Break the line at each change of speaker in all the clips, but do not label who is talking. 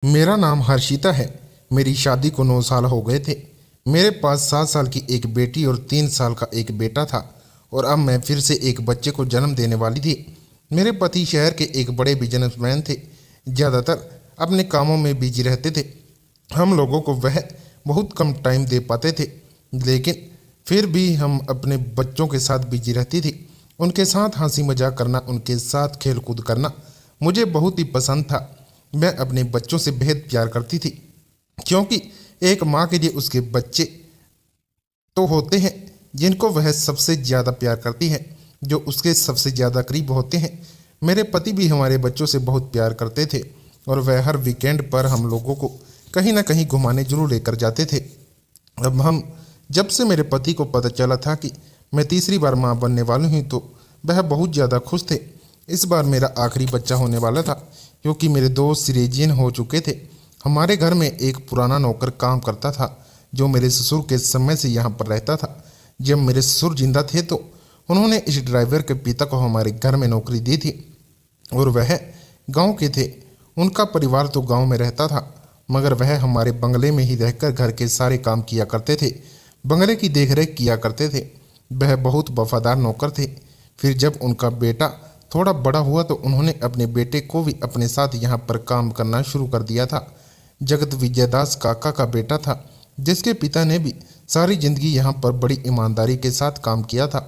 मेरा नाम हर्षिता है। मेरी शादी को 9 साल हो गए थे। मेरे पास 7 साल की एक बेटी और 3 साल का एक बेटा था और अब मैं फिर से एक बच्चे को जन्म देने वाली थी। मेरे पति शहर के एक बड़े बिजनेसमैन थे। ज़्यादातर अपने कामों में बिजी रहते थे। हम लोगों को वह बहुत कम टाइम दे पाते थे, लेकिन फिर भी हम अपने बच्चों के साथ बिजी रहती थी। उनके साथ हंसी मजाक करना, उनके साथ खेल कूद करना मुझे बहुत ही पसंद था। मैं अपने बच्चों से बेहद प्यार करती थी, क्योंकि एक माँ के लिए उसके बच्चे तो होते हैं जिनको वह सबसे ज़्यादा प्यार करती है, जो उसके सबसे ज़्यादा करीब होते हैं। मेरे पति भी हमारे बच्चों से बहुत प्यार करते थे और वह हर वीकेंड पर हम लोगों को कहीं ना कहीं घुमाने जरूर लेकर जाते थे। अब हम जब से मेरे पति को पता चला था कि मैं तीसरी बार माँ बनने वाली हूँ, तो वह बहुत ज़्यादा खुश थे। इस बार मेरा आखिरी बच्चा होने वाला था, क्योंकि मेरे दोस्त सिरेजियन हो चुके थे। हमारे घर में एक पुराना नौकर काम करता था, जो मेरे ससुर के समय से यहाँ पर रहता था। जब मेरे ससुर जिंदा थे तो उन्होंने इस ड्राइवर के पिता को हमारे घर में नौकरी दी थी, और वह गांव के थे। उनका परिवार तो गांव में रहता था, मगर वह हमारे बंगले में ही रहकर घर के सारे काम किया करते थे, बंगले की देखरेख किया करते थे। वह बहुत वफादार नौकर थे। फिर जब उनका बेटा थोड़ा बड़ा हुआ तो उन्होंने अपने बेटे को भी अपने साथ यहाँ पर काम करना शुरू कर दिया था। जगत विजयदास काका का बेटा था, जिसके पिता ने भी सारी जिंदगी यहाँ पर बड़ी ईमानदारी के साथ काम किया था,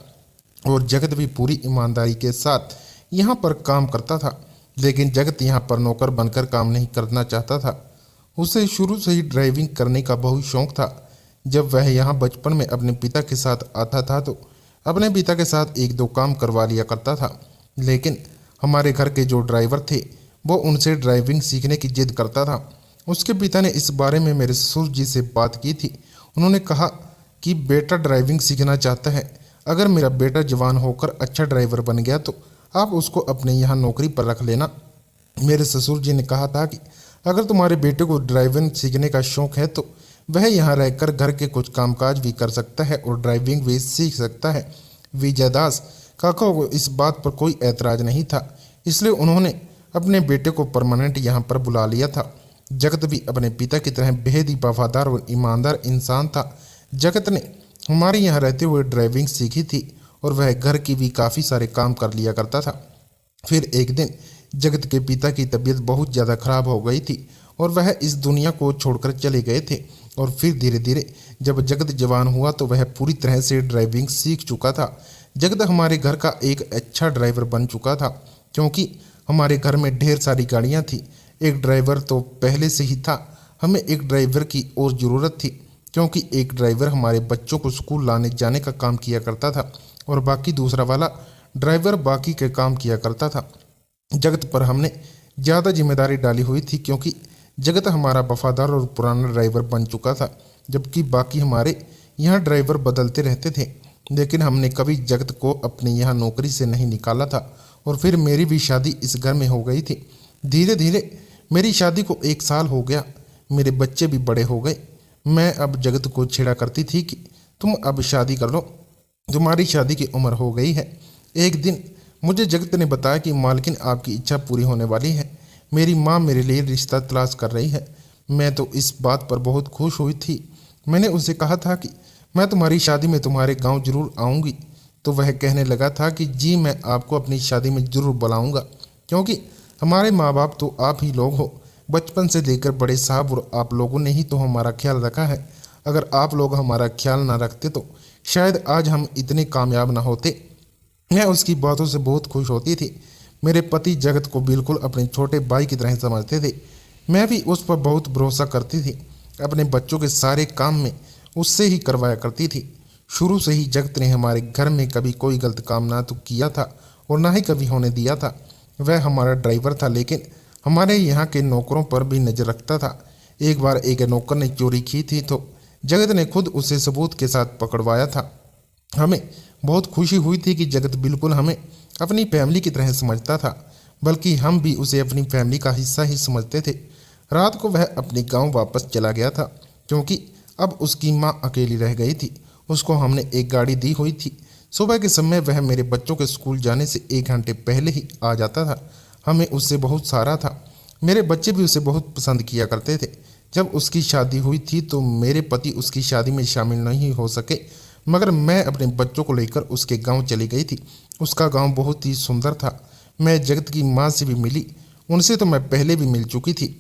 और जगत भी पूरी ईमानदारी के साथ यहाँ पर काम करता था। लेकिन जगत यहाँ पर नौकर बनकर काम नहीं करना चाहता था। उसे शुरू से ही ड्राइविंग करने का बहुत शौक था। जब वह यहाँ बचपन में अपने पिता के साथ आता था तो अपने पिता के साथ एक दो काम करवा लिया करता था, लेकिन हमारे घर के जो ड्राइवर थे वो उनसे ड्राइविंग सीखने की जिद करता था। उसके पिता ने इस बारे में मेरे ससुर जी से बात की थी। उन्होंने कहा कि बेटा ड्राइविंग सीखना चाहता है, अगर मेरा बेटा जवान होकर अच्छा ड्राइवर बन गया तो आप उसको अपने यहाँ नौकरी पर रख लेना। मेरे ससुर जी ने कहा था कि अगर तुम्हारे बेटे को ड्राइविंग सीखने का शौक है तो वह यहाँ रहकर घर के कुछ कामकाज भी कर सकता है और ड्राइविंग भी सीख सकता है। विजयदास काका को इस बात पर कोई ऐतराज नहीं था, इसलिए उन्होंने अपने बेटे को परमानेंट यहाँ पर बुला लिया था। जगत भी अपने पिता की तरह बेहद ही वफादार और ईमानदार इंसान था। जगत ने हमारे यहाँ रहते हुए ड्राइविंग सीखी थी और वह घर की भी काफ़ी सारे काम कर लिया करता था। फिर एक दिन जगत के पिता की तबीयत बहुत ज़्यादा खराब हो गई थी और वह इस दुनिया को छोड़कर चले गए थे। और फिर धीरे धीरे जब जगत जवान हुआ तो वह पूरी तरह से ड्राइविंग सीख चुका था। जगत हमारे घर का एक अच्छा ड्राइवर बन चुका था, क्योंकि हमारे घर में ढेर सारी गाड़ियाँ थी। एक ड्राइवर तो पहले से ही था, हमें एक ड्राइवर की और ज़रूरत थी, क्योंकि एक ड्राइवर हमारे बच्चों को स्कूल लाने जाने का काम किया करता था और बाकी दूसरा वाला ड्राइवर बाकी के काम किया करता था। जगत पर हमने ज़्यादा जिम्मेदारी डाली हुई थी, क्योंकि जगत हमारा वफादार और पुराना ड्राइवर बन चुका था, जबकि बाकी हमारे यहाँ ड्राइवर बदलते रहते थे। लेकिन हमने कभी जगत को अपने यहाँ नौकरी से नहीं निकाला था। और फिर मेरी भी शादी इस घर में हो गई थी। धीरे धीरे मेरी शादी को 1 साल हो गया, मेरे बच्चे भी बड़े हो गए। मैं अब जगत को छेड़ा करती थी कि तुम अब शादी कर लो, तुम्हारी शादी की उम्र हो गई है। एक दिन मुझे जगत ने बताया कि मालकिन आपकी इच्छा पूरी होने वाली है, मेरी माँ मेरे लिए रिश्ता तलाश कर रही है। मैं तो इस बात पर बहुत खुश हुई थी। मैंने उसे कहा था कि मैं तुम्हारी शादी में तुम्हारे गांव जरूर आऊँगी, तो वह कहने लगा था कि जी मैं आपको अपनी शादी में ज़रूर बुलाऊँगा, क्योंकि हमारे माँ बाप तो आप ही लोग हो। बचपन से लेकर बड़े साहब और आप लोगों ने ही तो हमारा ख्याल रखा है। अगर आप लोग हमारा ख्याल ना रखते तो शायद आज हम इतने कामयाब ना होते। मैं उसकी बातों से बहुत खुश होती थी। मेरे पति जगत को बिल्कुल अपने छोटे भाई की तरह समझते थे। मैं भी उस पर बहुत भरोसा करती थी। अपने बच्चों के सारे काम में उससे ही करवाया करती थी। शुरू से ही जगत ने हमारे घर में कभी कोई गलत काम ना तो किया था और ना ही कभी होने दिया था। वह हमारा ड्राइवर था, लेकिन हमारे यहाँ के नौकरों पर भी नज़र रखता था। एक बार एक नौकर ने चोरी की थी तो जगत ने खुद उसे सबूत के साथ पकड़वाया था। हमें बहुत खुशी हुई थी कि जगत बिल्कुल हमें अपनी फैमिली की तरह समझता था, बल्कि हम भी उसे अपनी फैमिली का हिस्सा ही समझते थे। रात को वह अपने गांव वापस चला गया था, क्योंकि अब उसकी माँ अकेली रह गई थी। उसको हमने एक गाड़ी दी हुई थी। सुबह के समय वह मेरे बच्चों के स्कूल जाने से 1 घंटे पहले ही आ जाता था। हमें उससे बहुत सारा था। मेरे बच्चे भी उसे बहुत पसंद किया करते थे। जब उसकी शादी हुई थी तो मेरे पति उसकी शादी में शामिल नहीं हो सके, मगर मैं अपने बच्चों को लेकर उसके गांव चली गई थी। उसका गांव बहुत ही सुंदर था। मैं जगत की माँ से भी मिली। उनसे तो मैं पहले भी मिल चुकी थी।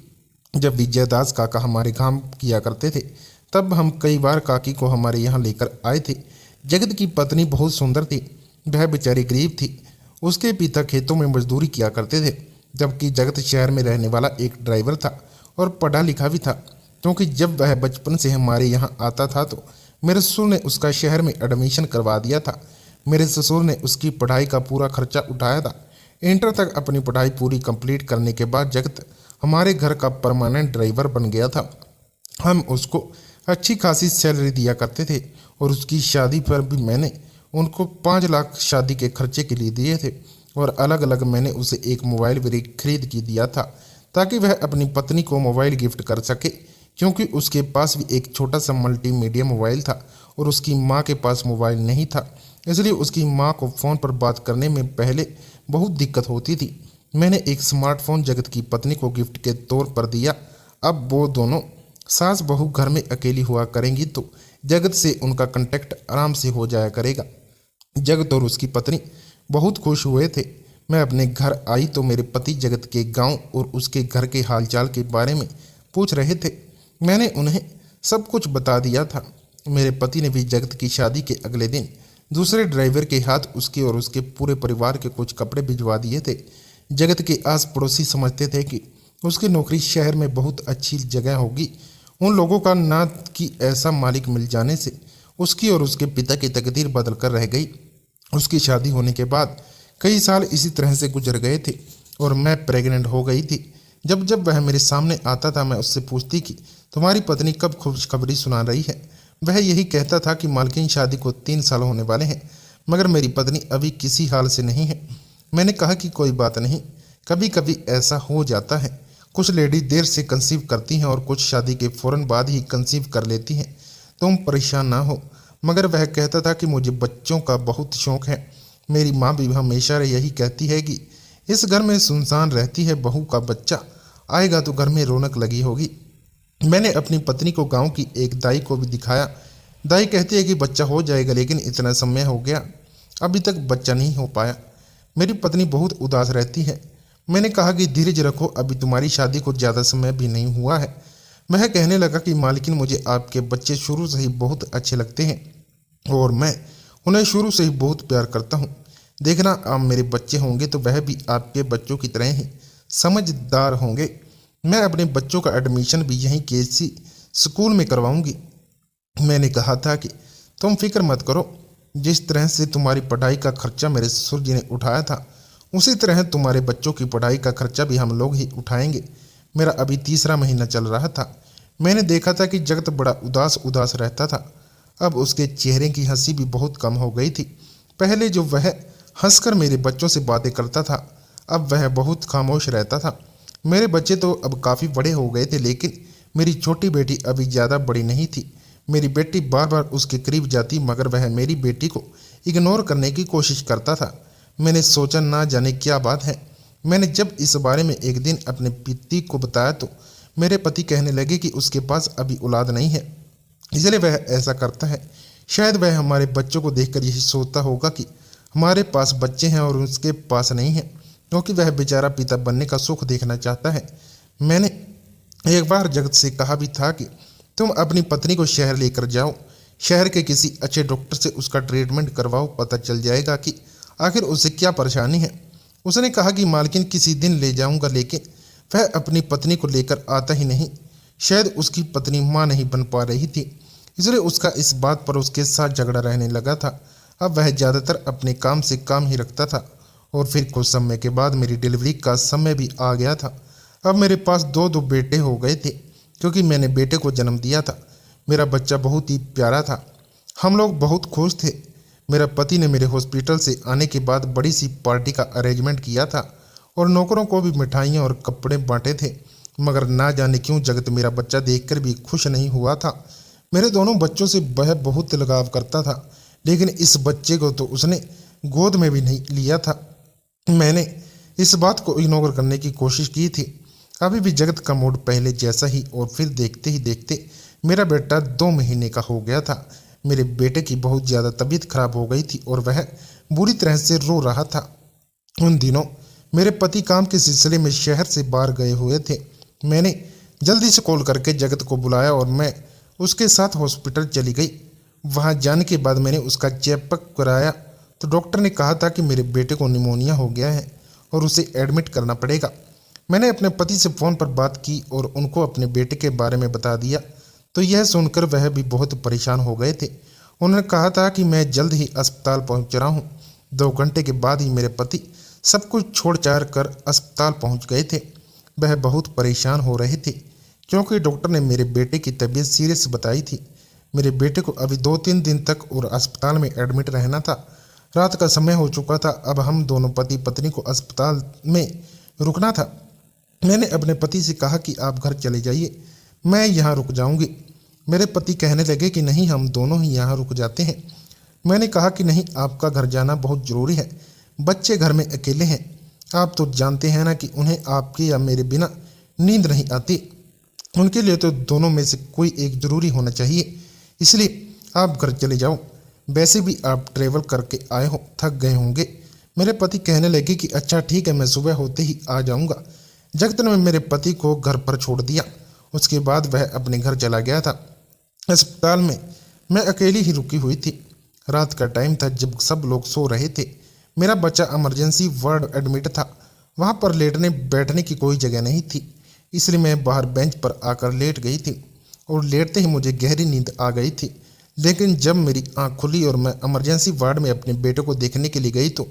जब विजयदास काका हमारे काम किया करते थे तब हम कई बार काकी को हमारे यहाँ लेकर आए थे। जगत की पत्नी बहुत सुंदर थी। वह बेचारी गरीब थी। उसके पिता खेतों में मजदूरी किया करते थे, जबकि जगत शहर में रहने वाला एक ड्राइवर था और पढ़ा लिखा भी था। क्योंकि जब वह बचपन से हमारे यहाँ आता था तो मेरे ससुर ने उसका शहर में एडमिशन करवा दिया था। मेरे ससुर ने उसकी पढ़ाई का पूरा खर्चा उठाया था। इंटर तक अपनी पढ़ाई पूरी कंप्लीट करने के बाद जगत हमारे घर का परमानेंट ड्राइवर बन गया था। हम उसको अच्छी खासी सैलरी दिया करते थे और उसकी शादी पर भी मैंने उनको 5 लाख शादी के खर्चे के लिए दिए थे। और अलग अलग मैंने उसे एक मोबाइल भी खरीद के दिया था ताकि वह अपनी पत्नी को मोबाइल गिफ्ट कर सके, क्योंकि उसके पास भी एक छोटा सा मल्टीमीडिया मोबाइल था और उसकी माँ के पास मोबाइल नहीं था। इसलिए उसकी माँ को फ़ोन पर बात करने में पहले बहुत दिक्कत होती थी। मैंने एक स्मार्टफोन जगत की पत्नी को गिफ्ट के तौर पर दिया। अब वो दोनों सास बहू घर में अकेली हुआ करेंगी तो जगत से उनका कांटेक्ट आराम से हो जाया करेगा। जगत और उसकी पत्नी बहुत खुश हुए थे। मैं अपने घर आई तो मेरे पति जगत के गांव और उसके घर के हालचाल के बारे में पूछ रहे थे। मैंने उन्हें सब कुछ बता दिया था। मेरे पति ने भी जगत की शादी के अगले दिन दूसरे ड्राइवर के हाथ उसके और उसके पूरे परिवार के कुछ कपड़े भिजवा दिए थे। जगत के आस पड़ोसी समझते थे कि उसकी नौकरी शहर में बहुत अच्छी जगह होगी। उन लोगों का ना कि ऐसा मालिक मिल जाने से उसकी और उसके पिता की तकदीर बदल कर रह गई। उसकी शादी होने के बाद कई साल इसी तरह से गुजर गए थे और मैं प्रेग्नेंट हो गई थी। जब जब वह मेरे सामने आता था मैं उससे पूछती कि तुम्हारी पत्नी कब खुशखबरी सुना रही है। वह यही कहता था कि मालकिन शादी को 3 साल होने वाले हैं, मगर मेरी पत्नी अभी किसी हाल से नहीं है। मैंने कहा कि कोई बात नहीं, कभी कभी ऐसा हो जाता है। कुछ लेडी देर से कंसीव करती हैं और कुछ शादी के फ़ौरन बाद ही कंसीव कर लेती हैं। तुम परेशान ना हो। मगर वह कहता था कि मुझे बच्चों का बहुत शौक है। मेरी माँ भी हमेशा यही कहती है कि इस घर में सुनसान रहती है, बहू का बच्चा आएगा तो घर में रौनक लगी होगी। मैंने अपनी पत्नी को गांव की एक दाई को भी दिखाया। दाई कहती है कि बच्चा हो जाएगा, लेकिन इतना समय हो गया अभी तक बच्चा नहीं हो पाया। मेरी पत्नी बहुत उदास रहती है। मैंने कहा कि धीरज रखो, अभी तुम्हारी शादी को ज़्यादा समय भी नहीं हुआ है। वह कहने लगा कि मालकिन मुझे आपके बच्चे शुरू से ही बहुत अच्छे लगते हैं और मैं उन्हें शुरू से ही बहुत प्यार करता हूँ। देखना आप मेरे बच्चे होंगे तो वह भी आपके बच्चों की तरह ही समझदार होंगे। मैं अपने बच्चों का एडमिशन भी यहीं केसी स्कूल में करवाऊंगी। मैंने कहा था कि तुम फिक्र मत करो, जिस तरह से तुम्हारी पढ़ाई का खर्चा मेरे ससुर जी ने उठाया था उसी तरह तुम्हारे बच्चों की पढ़ाई का खर्चा भी हम लोग ही उठाएंगे। मेरा अभी 3रा महीना चल रहा था। मैंने देखा था कि जगत बड़ा उदास उदास रहता था। अब उसके चेहरे की हंसी भी बहुत कम हो गई थी। पहले जो वह हंसकर मेरे बच्चों से बातें करता था, अब वह बहुत खामोश रहता था। मेरे बच्चे तो अब काफ़ी बड़े हो गए थे, लेकिन मेरी छोटी बेटी अभी ज़्यादा बड़ी नहीं थी। मेरी बेटी बार बार उसके करीब जाती, मगर वह मेरी बेटी को इग्नोर करने की कोशिश करता था। मैंने सोचा ना जाने क्या बात है। मैंने जब इस बारे में एक दिन अपने पति को बताया तो मेरे पति कहने लगे कि उसके पास अभी औलाद नहीं है, इसलिए वह ऐसा करता है। शायद वह हमारे बच्चों को देखकर यही सोचता होगा कि हमारे पास बच्चे हैं और उसके पास नहीं है, क्योंकि वह बेचारा पिता बनने का सुख देखना चाहता है। मैंने एक बार जगत से कहा भी था कि तुम अपनी पत्नी को शहर लेकर जाओ, शहर के किसी अच्छे डॉक्टर से उसका ट्रीटमेंट करवाओ, पता चल जाएगा कि आखिर उसे क्या परेशानी है। उसने कहा कि मालकिन किसी दिन ले जाऊंगा, लेकिन वह अपनी पत्नी को लेकर आता ही नहीं। शायद उसकी पत्नी माँ नहीं बन पा रही थी, इसलिए उसका इस बात पर उसके साथ झगड़ा रहने लगा था। अब वह ज़्यादातर अपने काम से काम ही रखता था और फिर कुछ समय के बाद मेरी डिलीवरी का समय भी आ गया था। अब मेरे पास दो बेटे हो गए थे, क्योंकि मैंने बेटे को जन्म दिया था। मेरा बच्चा बहुत ही प्यारा था। हम लोग बहुत खुश थे। मेरा पति ने मेरे हॉस्पिटल से आने के बाद बड़ी सी पार्टी का अरेंजमेंट किया था और नौकरों को भी मिठाइयाँ और कपड़े बांटे थे, मगर ना जाने क्यों जगत मेरा बच्चा देखकर भी खुश नहीं हुआ था। मेरे दोनों बच्चों से वह बहुत लगाव करता था, लेकिन इस बच्चे को तो उसने गोद में भी नहीं लिया था। मैंने इस बात को इग्नोर करने की कोशिश की थी। अभी भी जगत का मूड पहले जैसा ही, और फिर देखते ही देखते मेरा बेटा 2 महीने का हो गया था। मेरे बेटे की बहुत ज़्यादा तबीयत खराब हो गई थी और वह बुरी तरह से रो रहा था। उन दिनों मेरे पति काम के सिलसिले में शहर से बाहर गए हुए थे। मैंने जल्दी से कॉल करके जगत को बुलाया और मैं उसके साथ हॉस्पिटल चली गई। वहां जाने के बाद मैंने उसका चेकअप कराया तो डॉक्टर ने कहा था कि मेरे बेटे को निमोनिया हो गया है और उसे एडमिट करना पड़ेगा। मैंने अपने पति से फ़ोन पर बात की और उनको अपने बेटे के बारे में बता दिया, तो यह सुनकर वह भी बहुत परेशान हो गए थे। उन्होंने कहा था कि मैं जल्द ही अस्पताल पहुंच रहा हूं। 2 घंटे के बाद ही मेरे पति सब कुछ छोड़ छाड़ कर अस्पताल पहुंच गए थे। वह बहुत परेशान हो रहे थे क्योंकि डॉक्टर ने मेरे बेटे की तबीयत सीरियस बताई थी। मेरे बेटे को अभी 2-3 दिन तक और अस्पताल में एडमिट रहना था। रात का समय हो चुका था। अब हम दोनों पति पत्नी को अस्पताल में रुकना था। मैंने अपने पति से कहा कि आप घर चले जाइए, मैं यहाँ रुक जाऊंगी। मेरे पति कहने लगे कि नहीं, हम दोनों ही यहाँ रुक जाते हैं। मैंने कहा कि नहीं, आपका घर जाना बहुत ज़रूरी है। बच्चे घर में अकेले हैं। आप तो जानते हैं ना कि उन्हें आपके या मेरे बिना नींद नहीं आती। उनके लिए तो दोनों में से कोई एक ज़रूरी होना चाहिए, इसलिए आप घर चले जाओ। वैसे भी आप ट्रेवल करके आए हो, थक गए होंगे। मेरे पति कहने लगे कि अच्छा ठीक है, मैं सुबह होते ही आ जाऊंगा। जगत ने मेरे पति को घर पर छोड़ दिया। उसके बाद वह अपने घर चला गया था। अस्पताल में मैं अकेली ही रुकी हुई थी। रात का टाइम था जब सब लोग सो रहे थे। मेरा बच्चा इमरजेंसी वार्ड एडमिट था। वहाँ पर लेटने बैठने की कोई जगह नहीं थी, इसलिए मैं बाहर बेंच पर आकर लेट गई थी और लेटते ही मुझे गहरी नींद आ गई थी। लेकिन जब मेरी आँख खुली और मैं इमरजेंसी वार्ड में अपने बेटे को देखने के लिए गई तो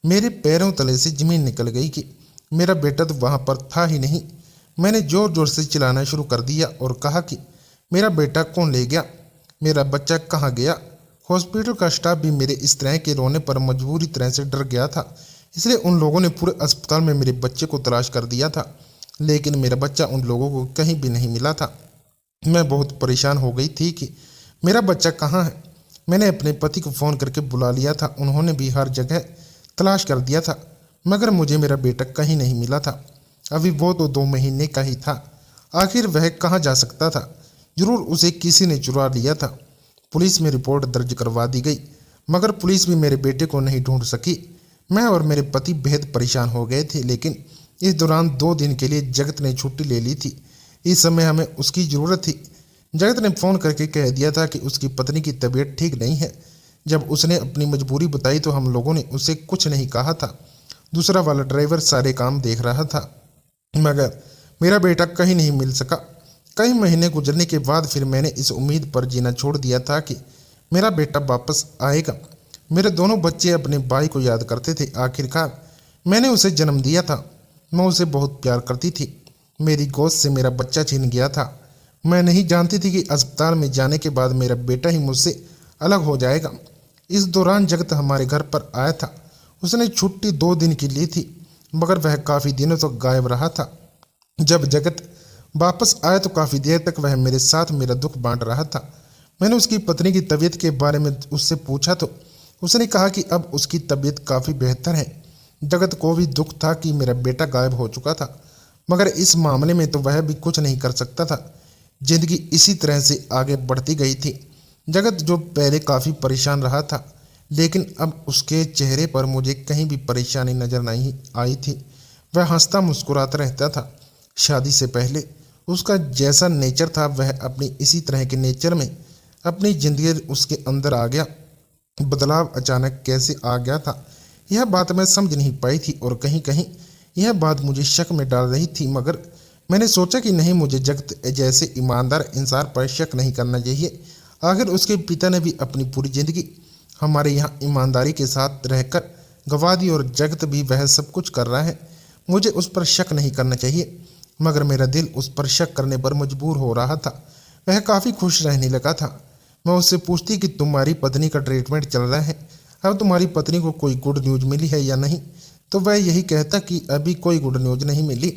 मेरे पैरों तले से ज़मीन निकल गई कि मेरा बेटा तो वहाँ पर था ही नहीं। मैंने ज़ोर ज़ोर से चिल्लाना शुरू कर दिया और कहा कि मेरा बेटा कौन ले गया, मेरा बच्चा कहाँ गया। हॉस्पिटल का स्टाफ भी मेरे इस तरह के रोने पर मजबूरी तरह से डर गया था, इसलिए उन लोगों ने पूरे अस्पताल में मेरे बच्चे को तलाश कर दिया था, लेकिन मेरा बच्चा उन लोगों को कहीं भी नहीं मिला था। मैं बहुत परेशान हो गई थी कि मेरा बच्चा कहाँ है। मैंने अपने पति को फ़ोन करके बुला लिया था। उन्होंने भी हर जगह तलाश कर दिया था, मगर मुझे मेरा बेटा कहीं नहीं मिला था। अभी वो तो 2 महीने का ही था। आखिर वह कहाँ जा सकता था? जरूर उसे किसी ने चुरा लिया था। पुलिस में रिपोर्ट दर्ज करवा दी गई, मगर पुलिस भी मेरे बेटे को नहीं ढूंढ सकी। मैं और मेरे पति बेहद परेशान हो गए थे, लेकिन इस दौरान 2 दिन के लिए जगत ने छुट्टी ले ली थी। इस समय हमें उसकी ज़रूरत थी। जगत ने फ़ोन करके कह दिया था कि उसकी पत्नी की तबीयत ठीक नहीं है। जब उसने अपनी मजबूरी बताई तो हम लोगों ने उसे कुछ नहीं कहा था। दूसरा वाला ड्राइवर सारे काम देख रहा था, मगर मेरा बेटा कहीं नहीं मिल सका। कई महीने गुजरने के बाद फिर मैंने इस उम्मीद पर जीना छोड़ दिया था कि मेरा बेटा वापस आएगा। मेरे दोनों बच्चे अपने भाई को याद करते थे। आखिरकार मैंने उसे जन्म दिया था। मैं उसे बहुत प्यार करती थी। मेरी गोद से मेरा बच्चा छीन गया था। मैं नहीं जानती थी कि अस्पताल में जाने के बाद मेरा बेटा ही मुझसे अलग हो जाएगा। इस दौरान जगत हमारे घर पर आया था। उसने छुट्टी 2 दिन की ली थी, मगर वह काफ़ी दिनों तक गायब रहा था। जब जगत वापस आया तो काफ़ी देर तक वह मेरे साथ मेरा दुख बांट रहा था। मैंने उसकी पत्नी की तबीयत के बारे में उससे पूछा तो उसने कहा कि अब उसकी तबीयत काफ़ी बेहतर है। जगत को भी दुख था कि मेरा बेटा गायब हो चुका था, मगर इस मामले में तो वह भी कुछ नहीं कर सकता था। जिंदगी इसी तरह से आगे बढ़ती गई थी। जगत जो पहले काफ़ी परेशान रहा था, लेकिन अब उसके चेहरे पर मुझे कहीं भी परेशानी नजर नहीं आई थी। वह हंसता मुस्कुराता रहता था। शादी से पहले उसका जैसा नेचर था, वह अपनी इसी तरह के नेचर में अपनी ज़िंदगी उसके अंदर आ गया। बदलाव अचानक कैसे आ गया था, यह बात मैं समझ नहीं पाई थी और कहीं कहीं यह बात मुझे शक में डाल रही थी। मगर मैंने सोचा कि नहीं, मुझे जगत जैसे ईमानदार इंसान पर शक नहीं करना चाहिए। आखिर उसके पिता ने भी अपनी पूरी ज़िंदगी हमारे यहाँ ईमानदारी के साथ रहकर गंवा दी और जगत भी वह सब कुछ कर रहा है। मुझे उस पर शक नहीं करना चाहिए, मगर मेरा दिल उस पर शक करने पर मजबूर हो रहा था। वह काफ़ी खुश रहने लगा था। मैं उससे पूछती कि तुम्हारी पत्नी का ट्रीटमेंट चल रहा है, अब तुम्हारी पत्नी को कोई गुड न्यूज़ मिली है या नहीं, तो वह यही कहता कि अभी कोई गुड न्यूज़ नहीं मिली,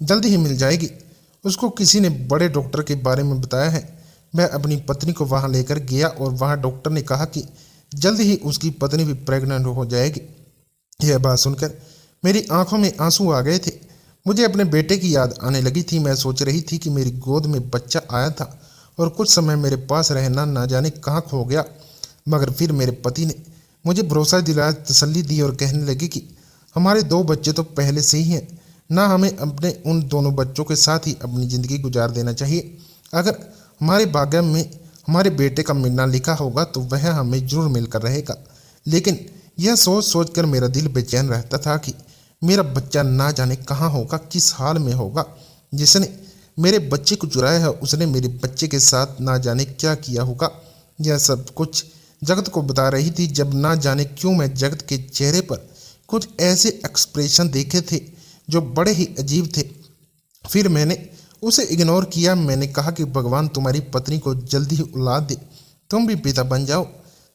जल्दी ही मिल जाएगी। उसको किसी ने बड़े डॉक्टर के बारे में बताया है। वह अपनी पत्नी को वहाँ लेकर गया और वहाँ डॉक्टर ने कहा कि जल्द ही उसकी पत्नी भी प्रेग्नेंट हो जाएगी। यह बात सुनकर मेरी आंखों में आंसू आ गए थे। मुझे अपने बेटे की याद आने लगी थी। मैं सोच रही थी कि मेरी गोद में बच्चा आया था और कुछ समय मेरे पास रहना ना जाने कहाँ खो गया। मगर फिर मेरे पति ने मुझे भरोसा दिलाया, तसल्ली दी और कहने लगे कि हमारे 2 बच्चे तो पहले से ही हैं, ना हमें अपने उन दोनों बच्चों के साथ ही अपनी ज़िंदगी गुजार देना चाहिए। अगर हमारे भाग्य में हमारे बेटे का मिलना लिखा होगा तो वह हमें जरूर मिलकर रहेगा। लेकिन यह सोच सोच कर मेरा दिल बेचैन रहता था कि मेरा बच्चा ना जाने कहाँ होगा, किस हाल में होगा। जिसने मेरे बच्चे को चुराया है उसने मेरे बच्चे के साथ ना जाने क्या किया होगा। यह सब कुछ जगत को बता रही थी। जब ना जाने क्यों मैं जगत के चेहरे पर कुछ ऐसे एक्सप्रेशन देखे थे जो बड़े ही अजीब थे। फिर मैंने उसे इग्नोर किया। मैंने कहा कि भगवान तुम्हारी पत्नी को जल्दी ही औलाद दे, तुम भी पिता बन जाओ,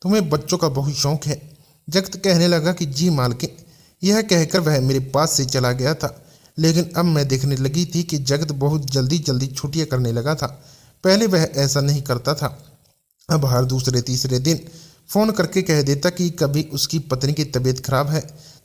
तुम्हें बच्चों का बहुत शौक है। जगत कहने लगा कि जी मालकिन। यह कहकर वह मेरे पास से चला गया था। लेकिन अब मैं देखने लगी थी कि जगत बहुत जल्दी जल्दी छुट्टियां करने लगा था। पहले वह ऐसा नहीं करता था। अब हर दूसरे तीसरे दिन फ़ोन करके कह देता कि कभी उसकी पत्नी की तबीयत खराब है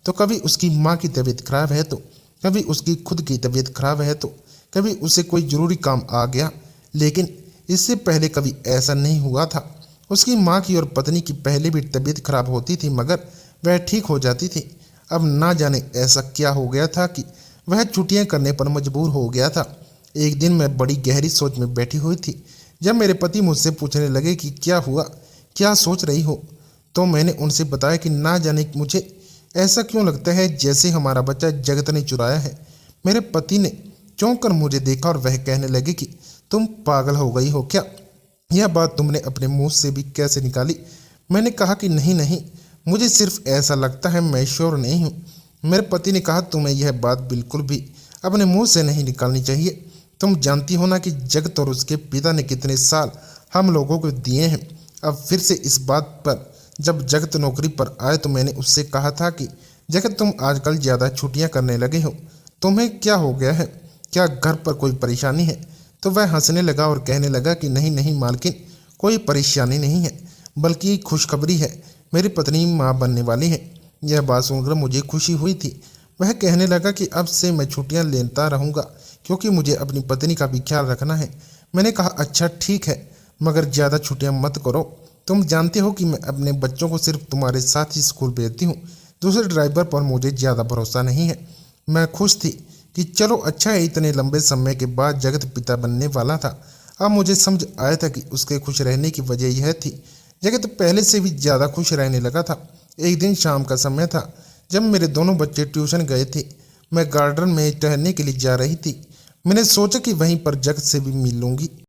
तो कभी उसकी माँ की तबीयत खराब है तो कभी उसकी खुद की तबीयत खराब है तो कभी उसे कोई ज़रूरी काम आ गया। लेकिन इससे पहले कभी ऐसा नहीं हुआ था। उसकी माँ की और पत्नी की पहले भी तबीयत खराब होती थी मगर वह ठीक हो जाती थी। अब ना जाने ऐसा क्या हो गया था कि वह छुट्टियां करने पर मजबूर हो गया था। एक दिन मैं बड़ी गहरी सोच में बैठी हुई थी जब मेरे पति मुझसे पूछने लगे कि क्या हुआ, क्या सोच रही हो। तो मैंने उनसे बताया कि ना जाने मुझे ऐसा क्यों लगता है जैसे हमारा बच्चा जगत ने चुराया है। मेरे पति ने चौंक कर मुझे देखा और वह कहने लगे कि तुम पागल हो गई हो क्या, यह बात तुमने अपने मुंह से भी कैसे निकाली। मैंने कहा कि नहीं नहीं, मुझे सिर्फ ऐसा लगता है, मैं श्योर नहीं हूँ। मेरे पति ने कहा तुम्हें यह बात बिल्कुल भी अपने मुंह से नहीं निकालनी चाहिए। तुम जानती हो ना कि जगत और उसके पिता ने कितने साल हम लोगों को दिए हैं। अब फिर से इस बात पर जब जगत नौकरी पर आए तो मैंने उससे कहा था कि जगत तुम आजकल ज़्यादा छुट्टियां करने लगे हो, तुम्हें क्या हो गया है, क्या घर पर कोई परेशानी है। तो वह हंसने लगा और कहने लगा कि नहीं नहीं मालकिन, कोई परेशानी नहीं है, बल्कि खुशखबरी है, मेरी पत्नी माँ बनने वाली है। यह बात सुनकर मुझे खुशी हुई थी। वह कहने लगा कि अब से मैं छुट्टियां लेता रहूँगा क्योंकि मुझे अपनी पत्नी का भी ख्याल रखना है। मैंने कहा अच्छा ठीक है, मगर ज़्यादा छुट्टियां मत करो। तुम जानते हो कि मैं अपने बच्चों को सिर्फ तुम्हारे साथ ही स्कूल भेजती हूँ, दूसरे ड्राइवर पर मुझे ज़्यादा भरोसा नहीं है। मैं खुश थी कि चलो अच्छा है, इतने लंबे समय के बाद जगत पिता बनने वाला था। अब मुझे समझ आया था कि उसके खुश रहने की वजह यह थी, जगत पहले से भी ज़्यादा खुश रहने लगा था। एक दिन शाम का समय था जब मेरे दोनों बच्चे ट्यूशन गए थे। मैं गार्डन में टहलने के लिए जा रही थी। मैंने सोचा कि वहीं पर जगत से भी मिल लूँगी।